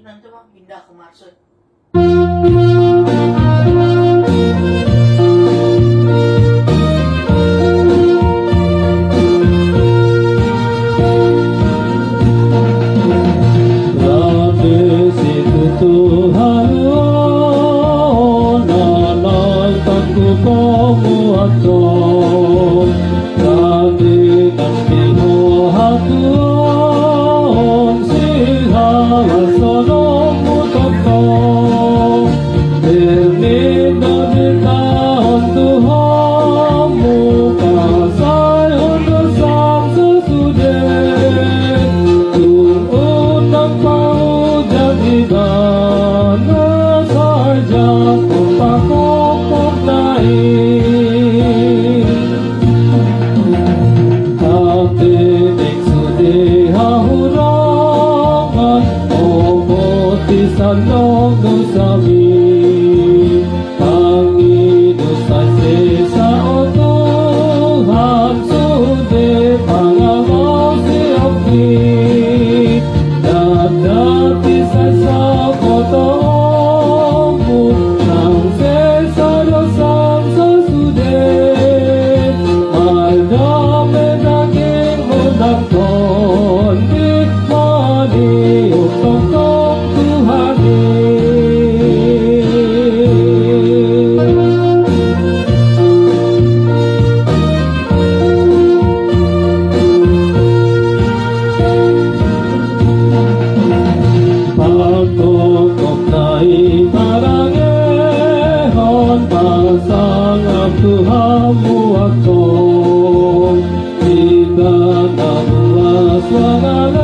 nanti mah pindah ke Marsud. Tuhan, nalai takku kamu atur, kami nanti muhatun, sihawa sonomu tokong, berminta-mintaan Tuhanmu, kasai untuk sang sesudah, undang mau jadi dana saja tak kopok naik. Tapi ning sudi hahurangan omoti sanong dosami, tangi dosa sesa o Tuhan sudi pangawasi oki. Dati sa kotomu nang sesa dosang sesudah, madame daging menakon nikmati untuk Tuhani. Pagkokok nai parangehon pasang Tuhanmu ako, tidak nabuas wangan